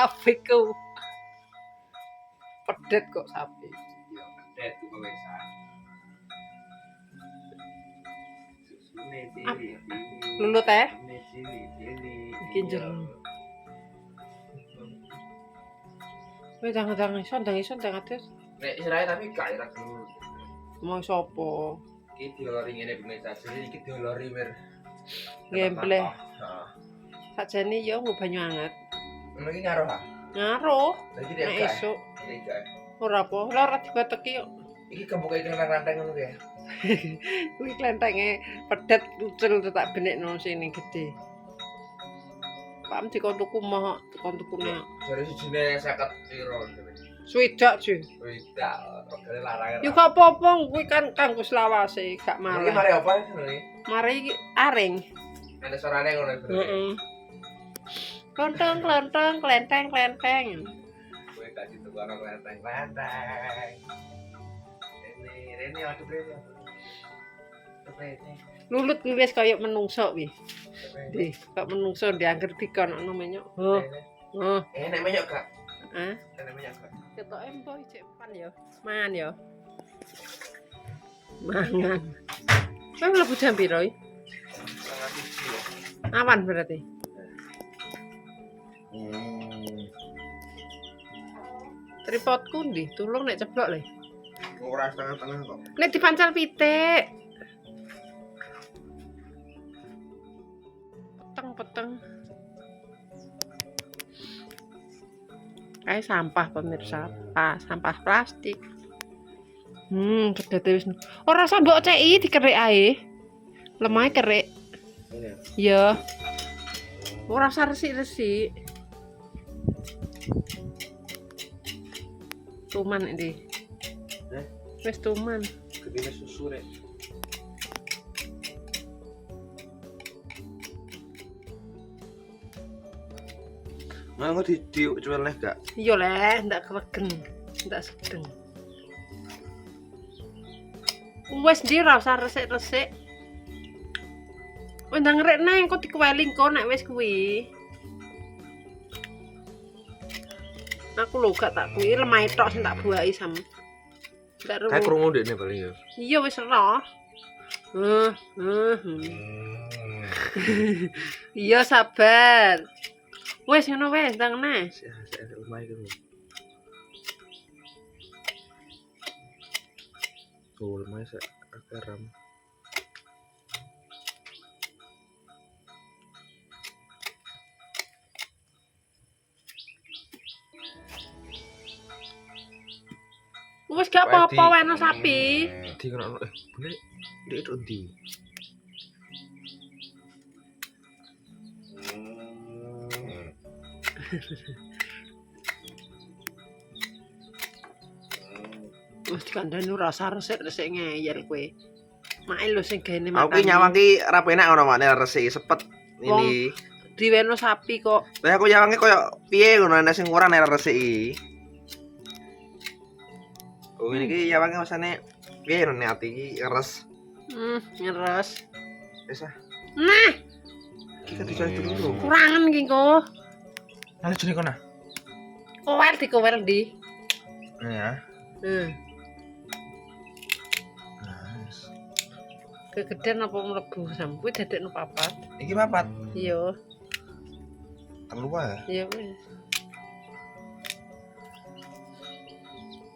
sapiku. Pedet kok sapi. Ya pedet ku wesan. Susune cilik. Lulut teh. Cilik. Iki jero. Wis ndang iso atus. Nek isirahe tapi gak ira dulu. Mau sapa? Iki diolori ngene pemirsa. Jadi iki diolori mir. Ngemble. Heeh. Sakjane yo nggo banyu anget. Ngono iki ngaruh ha. Ngaruh. Lagi Nek dia esuk Tiga. ora apa, ora dibateki yo. Iki kebuka iki rantang ngono ya. Kuwi klentenge pedet ucul tak benekno sini gede. Pam dikon tuku mah, dikon tukune. Jare sijine 50 piro. Swidak sih. Tidak, regane larangan. Yo gak apa-apa, kuwi kan kanggo selawase, gak Iki malah. mari apa iki? Mari iki aring. Ada suarane ngono. Heeh. Klontong, klenteng. Kowe gak ditukokno klenteng. Rene aku rene. Lulut kuwi wis kaya menungso kuwi. Di, kok menungso diangger dikonokno menyok. Oh. Enak menyok gak? Hah? Enak menyok gak? Ketoke mbok cek pan ya. Mangan ya. Mangan. Kowe mlebu jam piro iki? Setengah 7 ya. Awan berarti. Tripodku ndi? Tulung nek ceblok le. Ora setengah-setengah kok. Nek dipancal pitik. Peteng. Kayak sampah pemirsa, sampah plastik. Kedete wis. Ora usah mbok ceki dikerik ae. Lemahe kerik. Ya. Ora usah resik-resik. Tuman iki. Wis tuman. Gedene susu rek. Mau dijual leh gak? Iya leh, ndak keregen. Ndak sedeng. Wes ndi ora usah resik-resik. Wis ndang ngerekne engko dikuweli engko nek wis kuwi. Aku lho gak tak kuwi lemah tok sing tak buaki sam. Ndak Kayak krungu ndekne paling ya. Iya wis ora. Iya sabar. Wes ngono wes ndang neh. Saya lemah iki. Tuh lemah sak garam. Wes gak apa-apa weno sapi. Di ngono boleh ndek itu ndi? Wes dikandani ora usah resik-resik ngeyel kowe. Mae lho sing gene Aku ki nyawang ki ra penak ngono makne resik sepet ini. Diweno sapi kok. Lah aku nyawange koyo piye ngono nek sing ora nek resik iki. Oh ini ki nyawange masane piye ngono nek ati iki ngeres. Ngeres. Wis ah. Nah, Iki kan dicoba dulu. kurangan iki kok. Nang jene kono. Kowel ndi? Ya. Kegedean apa mlebu sam kuwi dadekno papat. Iki papat. Iya. Telu wae. Iya wis.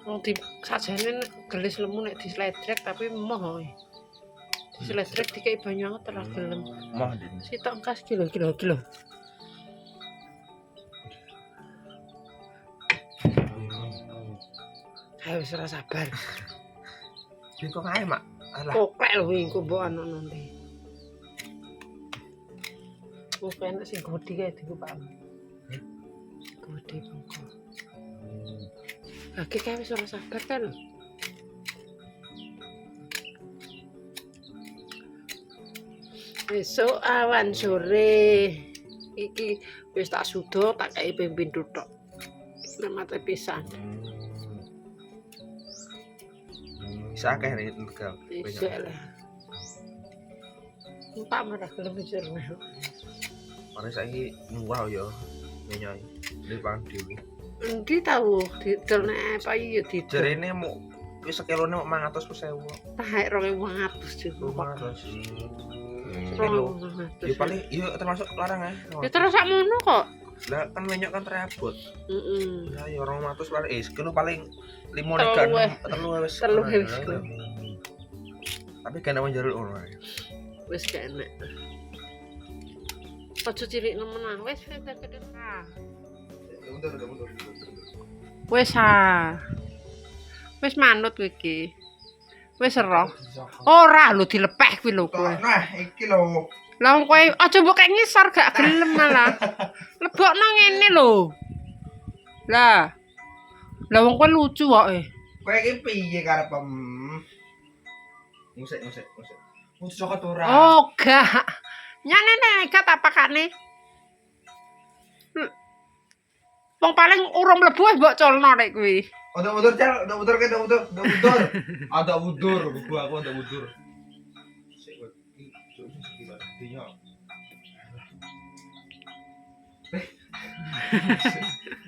Wong di sajane gelis lemu nek disledrek tapi emoh. Disledrek dikei banyu anget ora gelem. Moh dene. Sitok kas kilo. Ayo wis ora sabar. Iki kok kae, Mak. Alah. Koklek lho engko mbok anono ndi. Wong enak sing gede kae diku Pak. Gede bangko. Lagi kae wis ora sabar kan lho. Besok awan sore iki wis tak sudo tak kei ping tok. Nemate pisan. Bisa akeh nek tegal. Bisa lah. Entah marah gelem jerne. Mare saiki nuwah yo. Nyoy. Beli pangan dhewe. Endi tahu didol nek payu ya didol. Jarene mau wis sekilone mau 500.000. Taek 2.500 juga. 500. Kilo. Ya 2.500. paling iya termasuk larang ya. Ya terus sakmono kok. Lah kan minyak kan terabot. Heeh. Lah ya 200 paling sekilo paling 5 nek telu wis. Telu wis. Tapi kan awak njaluk ngono ae. Wis gak enak. Ojo cilik nemenan. Wis gede. Mundur. Wis wis manut kowe iki. Wis ero. Ora lho dilepeh kuwi lho kowe. Nah, iki lho. Lah kowe aja mbok kek ngisor gak gelem malah. Lebokno ngene lho. Lah. Lah wong kowe lucu wae. Kowe iki piye karepem? Musik. Mutu cokot ora. Oh, gak. Nyane nekat apa kane? Wong paling urung mlebu wis mbok colno rek kuwi. Udah mundur. Ada mundur, buku aku ada mundur.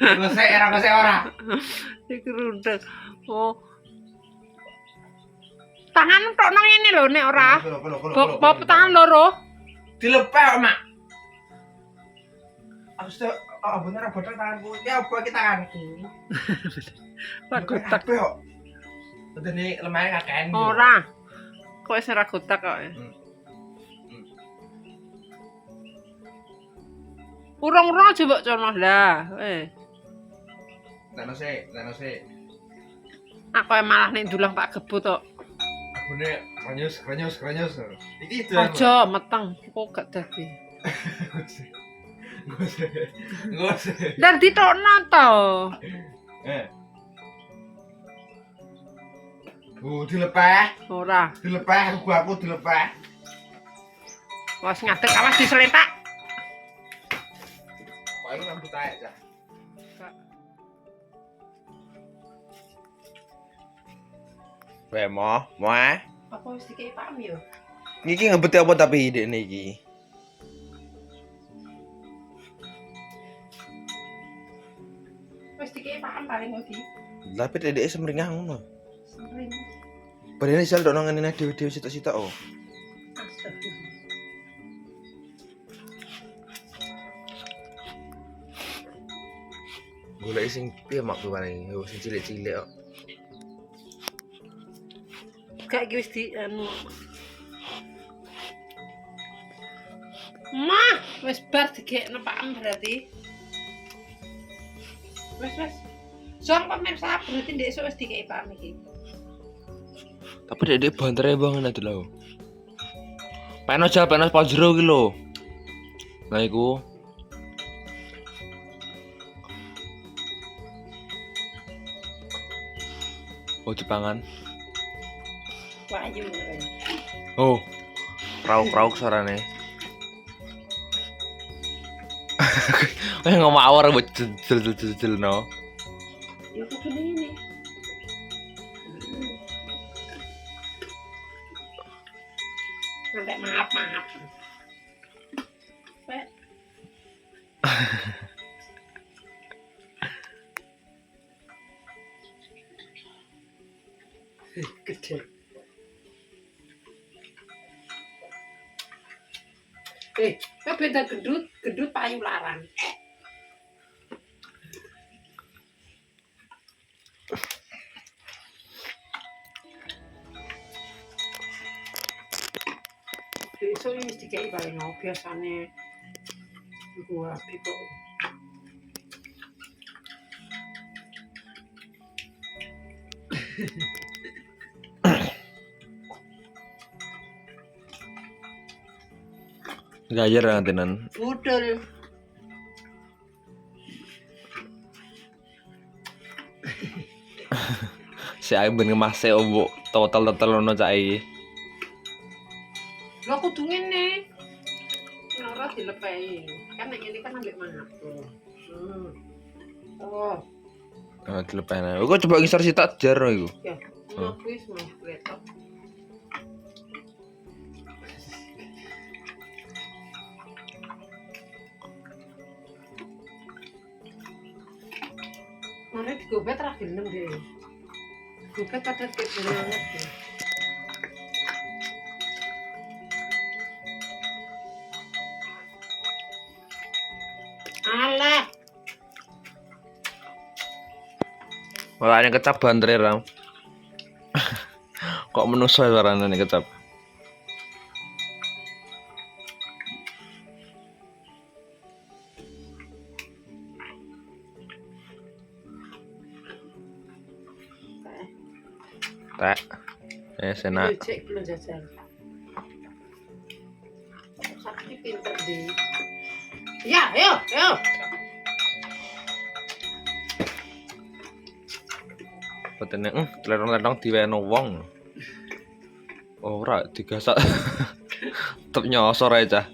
Ngosek ora. Iki rundeng. Oh. Tangan tok nang ngene lho nek ora. Bapak tangan loro. Dilepeh, Mak. Aku sudah bener bodol tanganku. Ya apa iki tanganku. Ragotak kok. Tadene lemare kakean. ora. Kok wis ragotak kok. Urung-urung aja mbok colno lah. Lano sik. Aku malah nek dulang tak gebut tok. Abune krenyus. Iki Aja meteng, kok gak dadi. Ngose. Lah ditokno to. Dilepeh. Ora. Aku dilepeh. Wes ngadeg awas diseletak. Paling rambut ae cah. Mo ah. Apa wis dikei paham yo? Iki ngebeti apa tapi ide iki? Wis dikei paham paling ngodi. Tapi dedek semringah ngono. Sering. Padahal sel dono ngene dhewe-dhewe sitok-sitok oh. Golek sing piye mak kuwi paling sing cilik-cilik kok. Gak iki wis di anu. Mah, wis bar dikekno paham berarti. Wis. Soang pemirsa berarti ndek esuk wis dikei paham iki. Tapi dedek bantere banget itu lho. Penos pojero iki lho. Nah iku. Oh dipangan. Wayu. Oh. Rauk suarane. Ngomong awar buat jel no. Ya kudu ngene. Sampai maaf. Wek. Gede. Kok beda gedut payu larang. Besok ini mesti kayak paling biasanya gua pipo. Gajer nantinan. Budel. Si Aing ben ngemase obo total ono cak iki. Lo kudu ngene. Ora dilepehi. Kan nek ngene kan ambek mangap. Oh. Oh, dilepehna. Kok coba ngisor sitok jar iku. Ya, mau wis mau kletok. digobet ra gelem deh. Gobet pada kayak banget deh. Alah, Makanya kecap bantre ram. Kok menungso suarane nih kecap. Tak. Enak. cek belum jajan. Sakti pinter deh. Ya, ayo, ayo. Petene tletong-tletong diweno wong. Ora digasak. Tetep nyosor ae cah.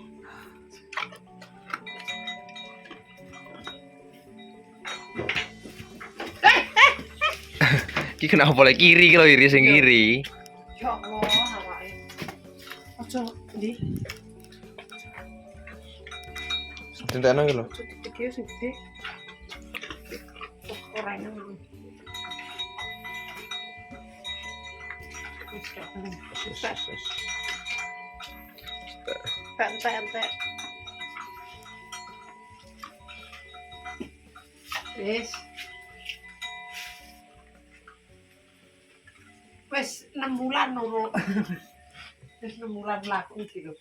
Iki kenapa boleh kiri kalau iri sing kiri. Ya Allah, awake. Ojo ndi? Tintekno iki lho. Ojo dipikir sing gede. Ora enak. Entek. Wes 6 bulan nuru. Wes 6 bulan laku iki lho.